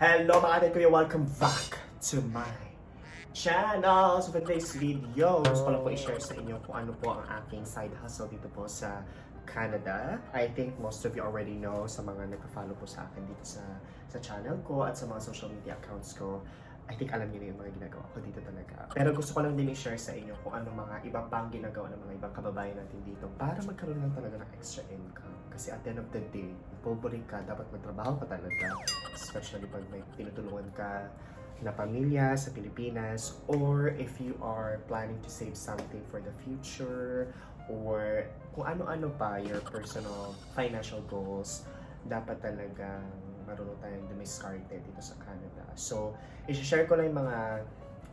Hello mga atin kuya, welcome back to my channel. So for today's video, gusto ko lang po i-share sa inyo kung ano po ang aking side hustle dito po sa Canada. I think most of you already know sa mga nagpa-follow po sa akin dito sa channel ko at sa mga social media accounts ko. I think alam niyo na yung mga ginagawa ko dito talaga. Pero gusto ko lang din i-share sa inyo kung ano mga iba pang ginagawa ng mga ibang kababayan natin dito para magkaroon lang talaga ng extra income. Kasi at the end of the day, pobre ka, dapat magtrabaho ka talaga. Especially pag may tinutulungan ka na pamilya sa Pilipinas, or if you are planning to save something for the future, or kung ano-ano pa your personal financial goals, dapat talagang marunong tayong dumiskarte dito sa Canada. So, i-share ko lang yung mga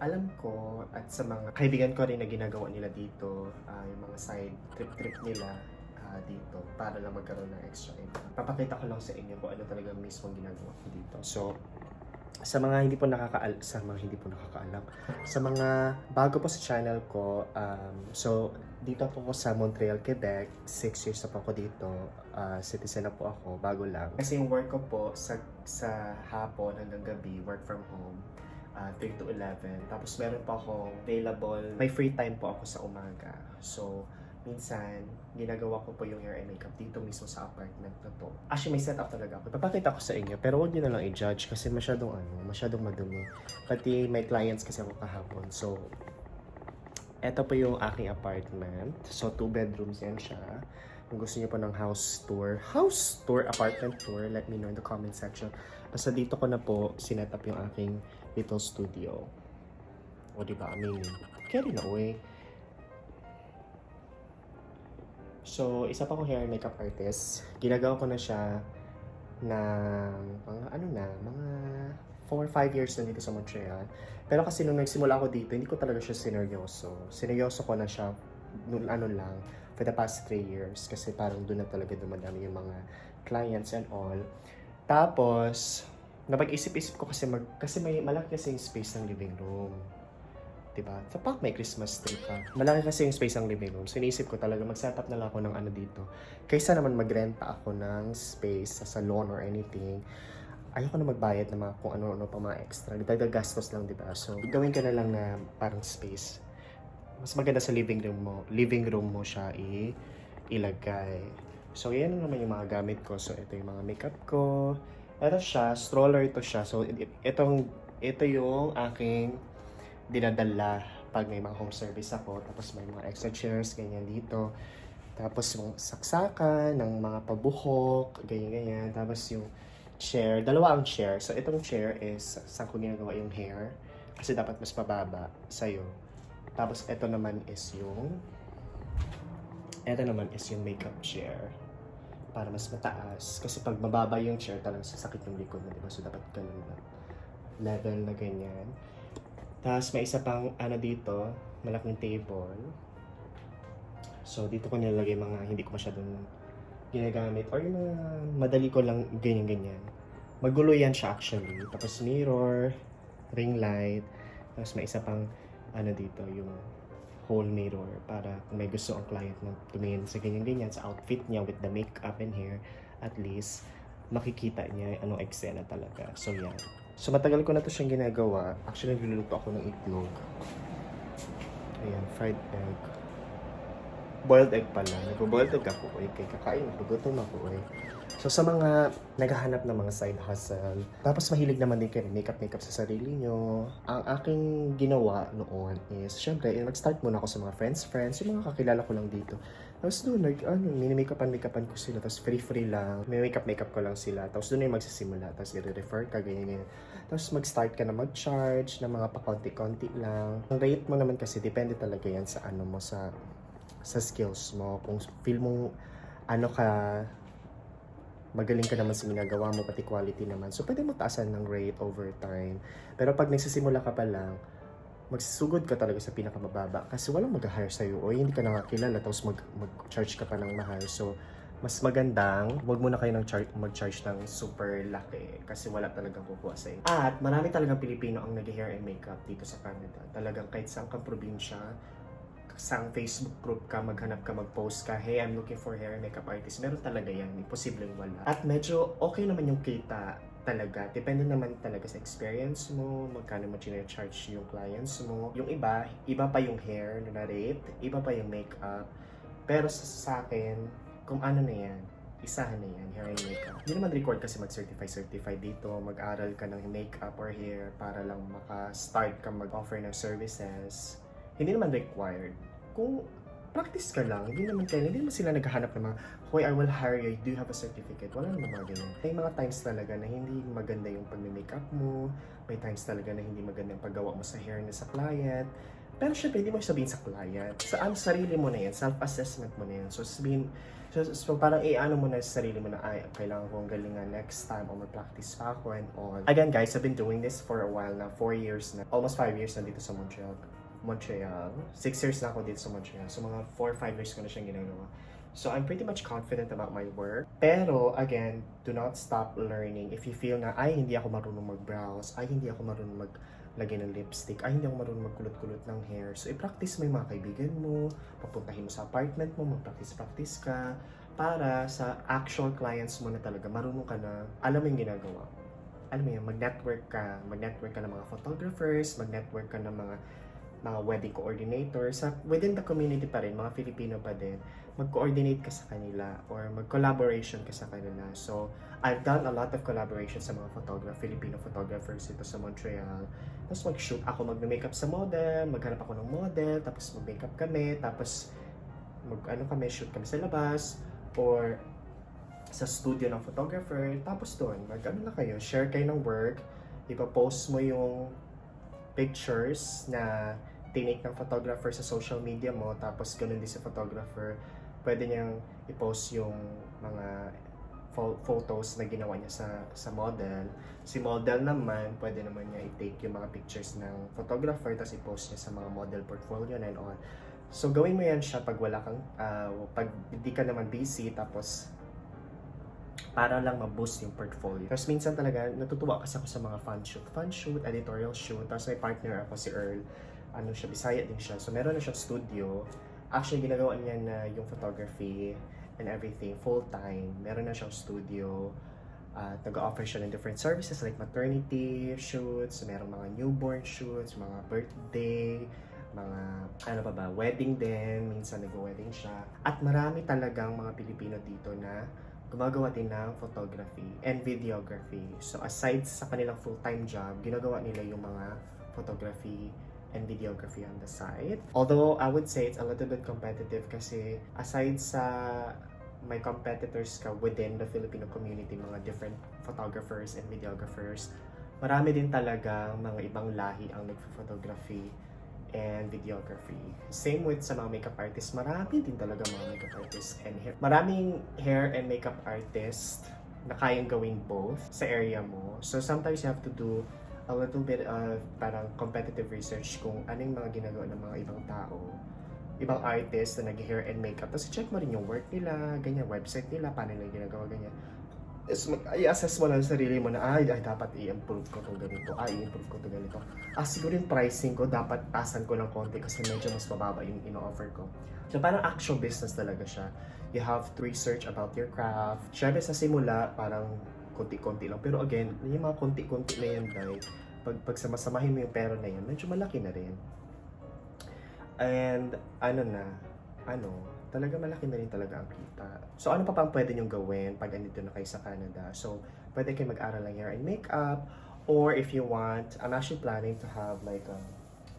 alam ko at sa mga kaibigan ko rin na ginagawa nila dito, yung mga side trip nila dito para lang magkaroon ng extra income. Papakita ko lang sa inyo kung ano talaga mismo ginagawa ko dito. So, sa mga hindi po nakakaalam, sa mga bago po sa channel ko, so dito po ako sa Montreal, Quebec. 6 years na po ako dito. Citizen na po ako, bago lang. Kasi yung work ko po sa hapon hanggang gabi, work from home, 3 to 11. Tapos meron pa akong available, may free time po ako sa umaga. So, minsan, ginagawa ko po yung hair and makeup dito mismo sa apartment na to. Actually, may setup talaga ako. Papakita ko sa inyo, pero wag niyo na lang i-judge kasi masyadong madumi. Pati may clients kasi ako kahapon. So, eto po yung aking apartment. So, 2 bedrooms yan siya. Kung gusto niyo po ng house tour, apartment tour, let me know in the comment section. Basta dito ko na po sinet up yung aking little studio. O, diba? Amazing. Kaya rin na, uwi. So, isa pa akong hair and makeup artist. Ginagawa ko na siya na mga 4 or 5 years na dito sa Montreal. Pero kasi nung nagsimula ako dito, hindi ko talaga siya sineryoso. Sineryoso ko na siya for the past 3 years. Kasi parang doon na talaga dumadami yung mga clients and all. Tapos, napag-isip-isip ko kasi may malaki kasi yung space ng living room. Diba? Sa park may Christmas tree pa. Malaki kasi yung space ng living room. So, iniisip ko talaga mag-setup na lang ako ng ano dito. Kaysa naman magrenta ako ng space sa salon or anything, ayoko na magbayad ng mga kung ano-ano pa mga extra. Dagdag gastos lang, diba? So, gawin ka na lang na parang space. Mas maganda sa living room mo siya ilagay. So, yan naman yung mga gamit ko. So, ito yung mga makeup ko. Ito siya, stroller ito siya. So, ito yung aking dinadala pag may mga home service ako. Tapos may mga extra chairs, ganyan dito. Tapos yung saksakan ng mga pabuhok, ganyan. Tapos yung chair, dalawa ang chair. So itong chair is saan ko ginagawa yung hair. Kasi dapat mas mababa sa'yo. Tapos ito naman is yung makeup chair. Para mas mataas. Kasi pag mababa yung chair, talagang sasakit yung likod mo, diba? So dapat ganun lang. Level na ganyan. Tapos may isa pang dito, malaking table. So dito ko nilalagay mga hindi ko masyadong ginagamit or yung mga madali ko lang ganyan. Magulo yan siya actually. Tapos mirror, ring light. Tapos may isa pang dito, yung whole mirror para kung may gusto ang client na tumingin sa ganyan sa outfit niya with the makeup and hair, at least makikita niya anong eksena talaga. So yan. So matagal ko na to siyang ginagawa. Actually, nagluluto ako ng itlog. Ayan, fried egg. Boiled egg pala. Nag-boiled egg ako. Kakain, nagugutom ako. So sa mga naghahanap ng mga side hustle, tapos mahilig naman din kayo makeup sa sarili nyo, ang aking ginawa noon is, syempre, nag-start muna ako sa mga friends, yung mga kakilala ko lang dito. Tapos doon, mini-makeupan ko sila, tapos free lang, may makeup ko lang sila, tapos doon yung magsisimula, tapos i-refer ka, ganyan. Tapos mag-start ka na mag-charge ng mga pakonti-konti lang. Ang rate mo naman kasi, depende talaga yan sa sa skills mo. Kung feel mong magaling ka naman sa ginagawa mo, pati quality naman. So, pwede mo taasan ng rate over time. Pero pag nagsisimula ka pa lang, magsusugod ka talaga sa pinakamababa. Kasi walang mag-hire sa'yo o hindi ka nakakilala tapos mag-charge ka pa ng mahal. So, mas magandang wag muna kayo mag-charge ng super laki kasi wala talagang kukuha sa'yo. At marami talagang Pilipino ang nag-hair and makeup dito sa Canada. Talagang kahit saan kang probinsya, sa Facebook group ka, maghanap ka, mag-post ka, hey, I'm looking for hair and makeup artist. Meron talaga yan, imposibleng wala. At medyo okay naman yung kita talaga. Depende naman talaga sa experience mo, magkano mo charge yung clients mo. Yung iba pa yung hair na rate, iba pa yung makeup. Pero sa akin, kung ano na yan, isahan na yan, hair and makeup. Hindi naman record kasi certify dito, mag-aral ka ng makeup or hair para lang maka-start ka mag-offer ng services. Hindi naman required. Kung practice ka lang, hindi naman sila naghahanap ng mga, hoy, I will hire you, do you have a certificate? Wala naman mga ganyan. May mga times talaga na hindi maganda yung pag-makeup mo, may times talaga na hindi maganda yung paggawa mo sa hair na sa client. Pero syempre, hindi mo sabihin sa client. Sarili mo na yan, self-assessment mo na yan. So parang ano mo na sa sarili mo na, ay, kailangan kong galingan next time o mag-practice pa ako and all. Again guys, I've been doing this for a while na, 4 years na, almost 5 years na dito sa Montreal. 6 years na ako dito sa Montreal. So mga 4-5 years ko na siyang ginagawa. So I'm pretty much confident about my work. Pero again, do not stop learning. If you feel na, ay hindi ako marunong mag-brows, ay hindi ako marunong maglagay ng lipstick, ay hindi ako marunong magkulot-kulot ng hair. So i-practice mo yung mga kaibigan mo, papuntahin mo sa apartment mo, mag-practice ka, para sa actual clients mo na talaga, marunong ka na, alam mo yung ginagawa. Alam mo yun, mag-network ka ng mga photographers, mag-network ka ng mga wedding coordinators, within the community pa rin, mga Filipino pa din, mag-coordinate ka sa kanila or mag-collaboration ka sa kanila. So, I've done a lot of collaboration sa mga Filipino photographers dito sa Montreal. Tapos mag-shoot ako, mag-makeup sa model, maghanap ako ng model, tapos mag-makeup kami, tapos shoot kami sa labas, or sa studio ng photographer, tapos doon, na kayo, share kayo ng work, ipapost mo yung pictures na tinake ng photographer sa social media mo, tapos ganun din sa photographer, pwede niyang i-post yung mga photos na ginawa niya sa model. Si model naman, pwede naman niya i-take yung mga pictures ng photographer, tapos i-post niya sa mga model portfolio and all. So gawin mo yan siya pag wala kang, pag hindi ka naman busy, tapos para lang ma-boost yung portfolio. Tapos minsan talaga, natutuwa kasi ako sa mga fan shoot, editorial shoot. Tapos may partner ako, si Earl. Bisaya din siya. So meron na siyang studio. Actually, ginagawa niya na yung photography and everything full-time. Meron na siyang studio. Nag-offer siya ng different services like maternity shoots, meron mga newborn shoots, mga birthday, mga wedding din. Minsan nag-wedding siya. At marami talagang mga Pilipino dito na gumagawa din ng photography and videography. So aside sa kanilang full-time job, ginagawa nila yung mga photography and videography on the side. Although I would say it's a little bit competitive kasi aside sa may competitors ka within the Filipino community, mga different photographers and videographers, marami din talaga mga ibang lahi ang nagpo-photography and videography. Same with sa mga makeup artists, marami din talaga mga makeup artists and hair. Maraming hair and makeup artists na kayang gawin both sa area mo. So sometimes you have to do a little bit of parang competitive research kung anong mga ginagawa ng mga ibang tao, ibang artists na nag-hair and makeup. Tapos check mo rin yung work nila, ganyan, website nila, paano nila ginagawa, ganyan. I-assess mo lang sa sarili mo na, ay dapat i-improve ko itong ganito, i-improve ko itong ganito. Siguro yung pricing ko, dapat tasan ko ng konti kasi medyo mas mababa yung ino-offer ko. So parang actual business talaga siya. You have to research about your craft. Syempre sa simula, parang konti-konti lang. Pero again, yung mga konti-konti na yan, dahil pag samasamahin mo yung pera na yan, medyo malaki na rin. And talaga malaki na rin talaga ang kita. So ano pa pang pwede nyong gawin pag andito na kayo sa Canada? So pwede kayo mag-aral ng hair and makeup, or if you want, I'm actually planning to have like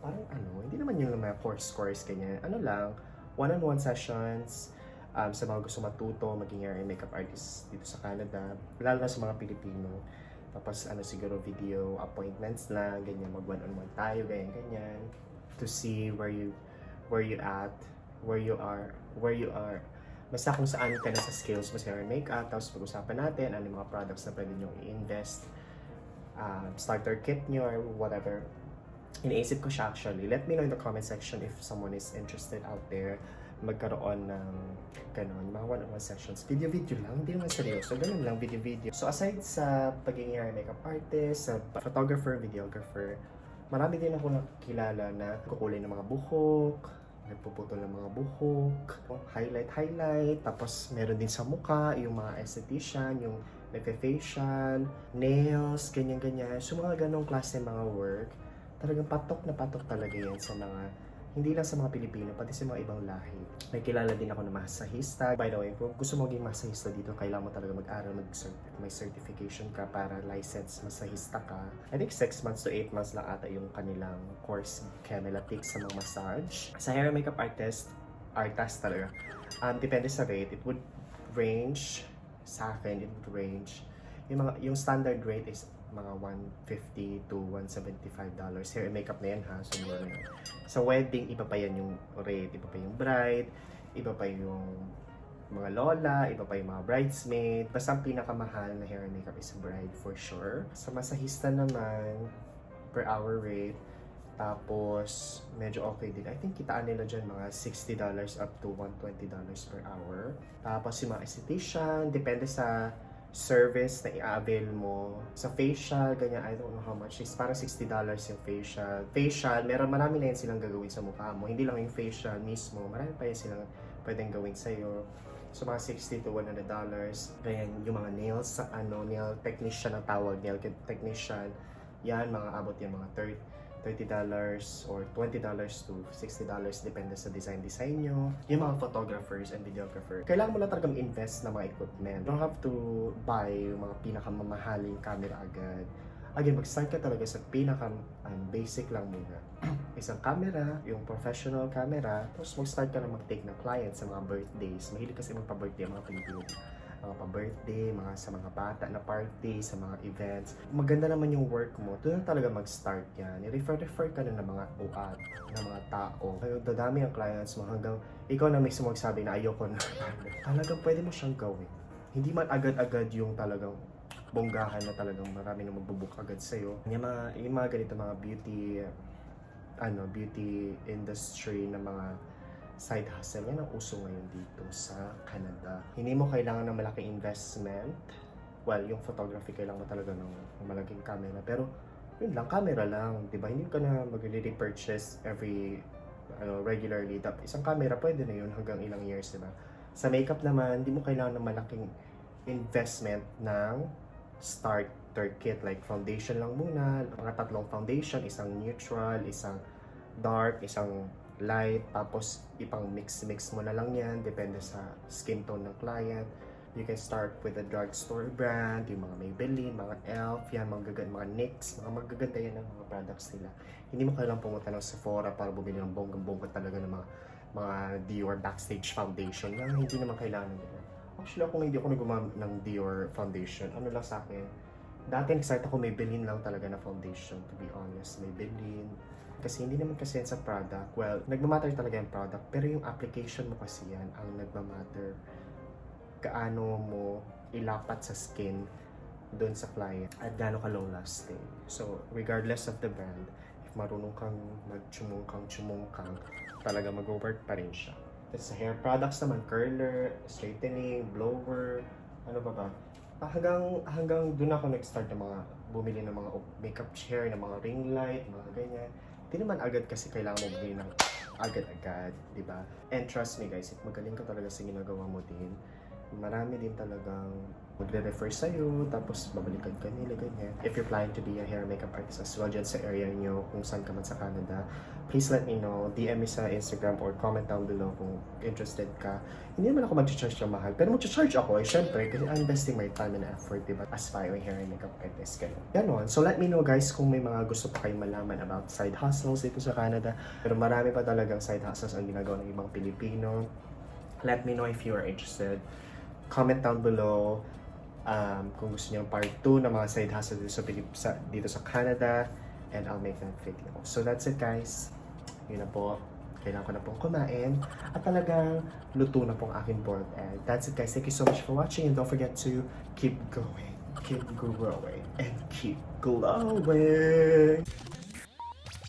parang hindi naman yung mga course ganyan. One-on-one sessions sa mga gusto matuto, maging hair and makeup artist dito sa Canada, lalo na sa mga Pilipino. Tapos siguro video appointments lang, ganyan, mag one-on-one tayo, ganyan, to see where you at, where you are. Basta kung saan ka na sa skills mo sa hair and makeup, tapos pag-usapan natin ano yung mga products na pwede nyo i-invest, starter kit nyo or whatever. Iniisip ko siya actually. Let me know in the comment section if someone is interested out there magkaroon ng ganun, mga one-on-one sessions. Video lang, hindi naman seryoso. Ganun lang, video. So aside sa pagiging hair and makeup artist, sa photographer, videographer, marami din ako nakilala na kukulay ng mga buhok, nagpuputol ng mga buhok, highlight, tapos meron din sa mukha, yung mga esthetician, yung nagfe-facial, nails, ganyan-ganyan. So mga ganong klase mga work, talagang patok talaga yan sa mga, hindi lang sa mga Pilipino, pati sa mga ibang lahi. May kilala din ako na masahista. By the way, kung gusto mo maging masahista dito, kailangan mo talaga mag-aral, may certification ka para license masahista ka. I think 6 months to 8 months lang ata yung kanilang course Chemelatics sa mga massage. Sa hair and makeup artist talaga. Depende sa rate, it would range, sa akin, it would range, yung standard rate is mga $150 to $175. Hair and makeup na yan ha, so mura na yan. Sa wedding, iba pa yan yung rate, iba pa yung bride, iba pa yung mga lola, iba pa yung mga bridesmaid. Basta ang pinakamahal na hair and makeup is bride for sure. Sa masahista naman, per hour rate, tapos medyo okay din. I think kitaan nila dyan mga $60 up to $120 per hour. Tapos yung mga esthetician, depende sa service na i-avail mo. Sa facial, ganyan, I don't know how much. It's parang $60 yung facial. Facial, marami na yan silang gagawin sa mukha mo. Hindi lang yung facial mismo. Marami pa yan silang pwedeng gawin sa'yo. So, mga $60 to $100. Ganyan, yung mga nails, nail technician ang tawag, nail technician. Yan, mga abot yan, mga $30 or $20 to $60 depende sa design nyo. Yung mga photographers and videographers, kailangan mo lang talagang invest na mga equipment. You don't have to buy yung mga pinakamamahaling camera agad. Again, mag-start ka talaga sa basic lang muna. Isang camera, yung professional camera, tapos mag-start ka na mag-take ng clients sa mga birthdays. Mahilig kasi magpa-birthday ang mga Pilipino. Mga pa-birthday, sa mga bata na party, sa mga events. Maganda naman yung work mo, doon na talaga mag-start yan. I-refer ka na ng mga uad, ng mga tao. Dadami ang clients mo hanggang ikaw na mismo magsabi na ayoko na. Talagang pwede mo siyang gawin. Hindi man agad-agad yung talagang bonggahan na talagang marami na magbubook agad sa'yo. Yung mga ganito, mga beauty industry na mga side hustle, yan ang uso ngayon dito sa Canada. Hindi mo kailangan ng malaking investment. Well, yung photography, kailangan mo talaga ng malaking camera. Pero, yun lang, camera lang. Diba? Hindi ka na mag-repurchase regularly. Isang camera, pwede na yun hanggang ilang years, diba? Sa makeup naman, hindi mo kailangan ng malaking investment ng starter kit. Like, foundation lang muna. Mga 3 foundation, isang neutral, isang dark, isang light, tapos ipang mix mo na lang yan, depende sa skin tone ng client. You can start with a drugstore brand, yung mga Maybelline, mga e.l.f., yan, mga NYX, mga magaganda yan ang mga products nila. Hindi mo kailangang pumunta ng Sephora para bumili ng bonggang-bongga talaga ng mga Dior Backstage Foundation. Yan, hindi naman kailangan nila. Actually, hindi ako nagumamit ng Dior Foundation. Ano lang sa akin, dati nag-start ako Maybelline lang talaga na foundation, to be honest. Maybelline. Kasi hindi naman kasi yan sa product. Well, nagmamatter talaga yung product, pero yung application mo kasi yan ang nagmamatter. Kaano mo ilapat sa skin doon sa client at gaano ka long lasting. So, regardless of the brand, if marunong kang magtsumungkang, talaga mag-work pa rin siya. Tapos sa hair products naman, curler, straightening, blower, ano ba? Hanggang doon ako nag-start ng mga bumili ng mga makeup chair, ng mga ring light, mga ganyan. Hindi naman agad kasi kailangan mo bumili ng agad-agad, di ba? And trust me guys, if magaling ka talaga sa ginagawa mo din, marami din talagang magre-refer sa'yo, tapos babalikan ka nila, ganyan. If you're planning to be a hair makeup artist as well dyan sa area nyo, kung saan ka man sa Canada, please let me know. DM me sa Instagram or comment down below kung interested ka. Hindi naman ako mag-charge ng mahal, pero mag-charge ako, syempre, kasi I'm investing my time and effort, diba? Aspiring hair and makeup artist kayo. Ganon. So let me know guys kung may mga gusto pa kayong malaman about side hustles dito sa Canada. Pero marami pa talagang side hustles ang ginagawa ng ibang Pilipino. Let me know if you are interested. Comment down below kung gusto niyo part 2 ng mga side hustle dito sa Canada, and I'll make that video. So that's it guys. Yun na po. Kailangan ko na pong kumain at talagang luto na pong aking boiled egg. That's it guys. Thank you so much for watching, and don't forget to keep going, keep growing, and keep glowing.